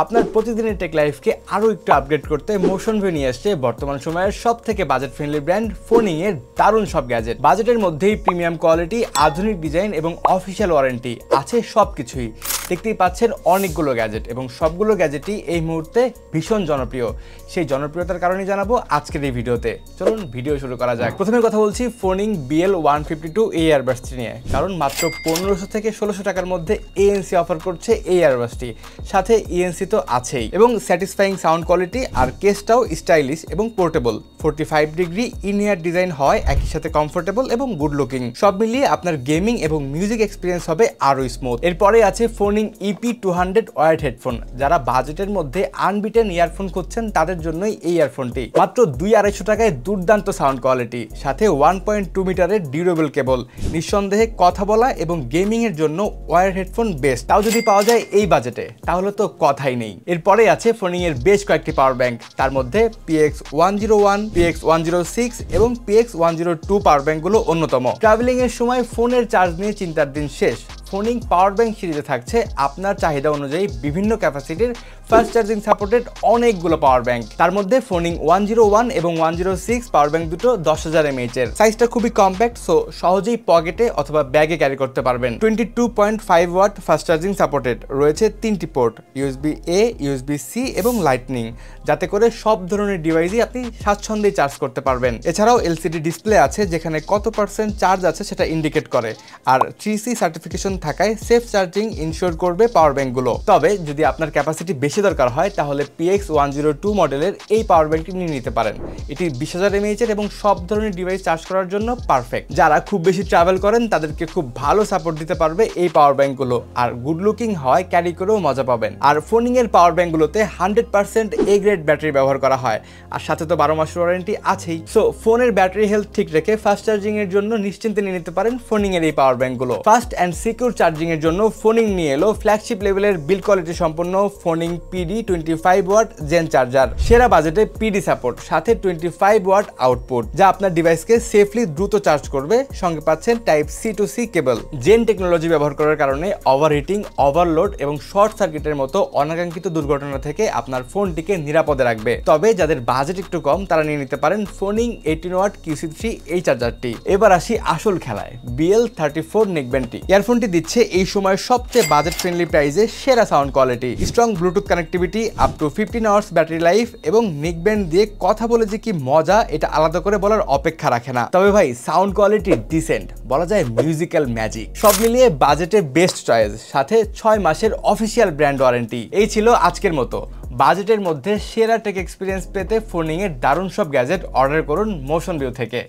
আপনার প্রতিদিনের টেক লাইফকে আরও একটু আপগ্রেড করতে মোশন ভিউ নিয়ে আসছে বর্তমান সময়ের সব থেকে বাজেট ফ্রেন্ডলি ব্র্যান্ড ফোনিং এর দারুণ সব গ্যাজেট। বাজেটের মধ্যেই প্রিমিয়াম কোয়ালিটি, আধুনিক ডিজাইন এবং অফিসিয়াল ওয়ারেন্টি আছে সবকিছুই। দেখতেই পাচ্ছেন অনেকগুলো গ্যাজেট এবং সবগুলো গ্যাজেটই এই মুহূর্তে ভীষণ জনপ্রিয়। সেই জনপ্রিয়তার কারণেই জানাবো আজকের এই ভিডিওতে। চলুন ভিডিও শুরু করা যাক। প্রথমে কথা বলছি ফোনিং BL152 এই ইয়ারবাসটি নিয়ে, কারণ মাত্র 1500 থেকে 1600 টাকার মধ্যে ANC অফার করছে এই ইয়ারবাসটি, সাথে ENC তো আছেই এবং স্যাটিসফাইং সাউন্ড কোয়ালিটি আর কেসটাও স্টাইলিশ এবং portable. 45 degree in year design হয়, একই সাথে কমফোর্টেবল এবং গুড লুকিং। সব মিলিয়ে আপনার গেমিং এবং মিউজিক এক্সপিরিয়েন্স হবে আরও স্মুথ। এরপরে আছে ফোনিং EP200 ওয়ার্ড হেডফোন। যারা বাজেটের মধ্যে আনবিটেন ইয়ারফোন খুঁজছেন তাদের জন্যই এই ইয়ারফোনটি। মাত্র 200-250 টাকায় দুর্দান্ত সাউন্ড কোয়ালিটি, সাথে 1.2 মিটারের ডিউরেবল কেবল। নিঃসন্দেহে কথা বলা এবং গেমিং এর জন্য ওয়ার হেডফোন বেস্ট। তাও যদি পাওয়া যায় এই বাজেটে তাহলে তো কথাই নেই। এরপরে আছে ফোনিং এর বেশ কয়েকটি পাওয়ার ব্যাংক, তার মধ্যে PX101, PX106 এবং PX102 পাওয়ার ব্যাংকগুলো অন্যতম। ট্রাভেলিং এর সময় ফোনের চার্জ নিয়ে চিন্তার দিন শেষ। ফোনিং পাওয়ার ব্যাংক সিরিজে থাকছে আপনার চাহিদা অনুযায়ী বিভিন্ন ক্যাপাসিটির ফাস্ট চার্জিং সাপোর্টেড অনেকগুলো পাওয়ার ব্যাংক। তার মধ্যে ফোনিং 101 এবং 106 পাওয়ার ব্যাংক দুটো 10,000 mAh এর। সাইজটা খুবই কম্প্যাক্ট, সো সহজেই পকেটে অথবা ব্যাগে ক্যারি করতে পারবেন। 22.5 ওয়াট ফাস্ট চার্জিং সাপোর্টেড, রয়েছে 3টি পোর্ট, USB-A, USB-C এবং লাইটনিং, যাতে করে সব ধরনের ডিভাইসই আপনি স্বাচ্ছন্দ্যে চার্জ করতে পারবেন। এছাড়াও LCD ডিসপ্লে আছে যেখানে কত পার্সেন্ট চার্জ আছে সেটা ইন্ডিকেট করে, আর 3C সার্টিফিকেশন থাকায় সেফ চার্জিং ইনশিওর করবে পাওয়ার ব্যাংকগুলো। তবে যদি আপনার ক্যাপাসিটি বেশি দরকার হয় তাহলে PX102 মডেলের এই পাওয়ার ব্যাংকটি নিয়ে নিতে পারেন। এটি 20,000 mAh এর এবং সব ধরনের ডিভাইস চার্জ করার জন্য পারফেক্ট। যারা খুব বেশি ট্রাভেল করেন তাদেরকে খুব ভালো সাপোর্ট দিতে পারবে এই পাওয়ার ব্যাংকগুলো, আর গুড লুকিং হয়, ক্যারি করেও মজা পাবেন। আর ফোনিং এর পাওয়ার ব্যাংকগুলোতে 100% A গ্রেড ব্যাটারি ব্যবহার করা হয়, আর সাথে তো 12 মাসের ওয়ারেন্টি আছেই। সো ফোনের ব্যাটারি হেলথ ঠিক রেখে ফাস্ট চার্জিং এর জন্য নিশ্চিন্তে নিয়ে নিতে পারেন ফোনিং এর এই পাওয়ার ব্যাংকগুলো। ফাস্ট অ্যান্ড সিকিউর চার্জিং এর জন্য ফোনিং নিয়ে এলো ফ্ল্যাগশিপ লেভেলের বিল্ড কোয়ালিটি সম্পন্ন ফোনিং PD 25 ওয়াট জেন চার্জার। সেরা বাজেটে PD সাপোর্ট, সাথে 25 ওয়াট আউটপুট, যা আপনার ডিভাইসকে সেফলি দ্রুত চার্জ করবে। সঙ্গে পাচ্ছেন type C to C cable. Gen technology ব্যবহার করার কারণে ওভারহিটিং, ওভারলোড এবং শর্ট সার্কিটের মতো অনাকাঙ্ক্ষিত দুর্ঘটনা থেকে আপনার ফোনটিকে নিরাপদে রাখবে। তবে যাদের বাজেট একটু কম তারা নিয়ে নিতে পারেন ফোনিং 18 ওয়াট QC3 এই চার্জারটি। এবার আসি আসল খেলায়, BL34 নেকব্যান্ডটি। ইয়ারফোনটি দিচ্ছে এই সময় সবচেয়ে বাজেট ফ্রেন্ডলি প্রাইসে সেরা sound quality, strong Bluetooth connectivity, up to 15 hours battery life এবং নেকব্যান্ড দিয়ে কথা বলে যে কি মজা এটা আলাদা করে বলার অপেক্ষা রাখে না। তবে ভাই সাউন্ড কোয়ালিটি ডিসেন্ট, বলা যায় মিউজিক্যাল ম্যাজিক। সব মিলিয়ে বাজেটে বেস্ট চয়েস, সাথে 6 মাসের অফিসিয়াল ব্র্যান্ড ওয়ারেন্টি। এই ছিল আজকের মতো। বাজেটের মধ্যে সেরা টেক এক্সপিরিয়েন্স পেতে ফোনিং এর দারুণ সব গ্যাজেট অর্ডার করুন মোশন ভিউ থেকে।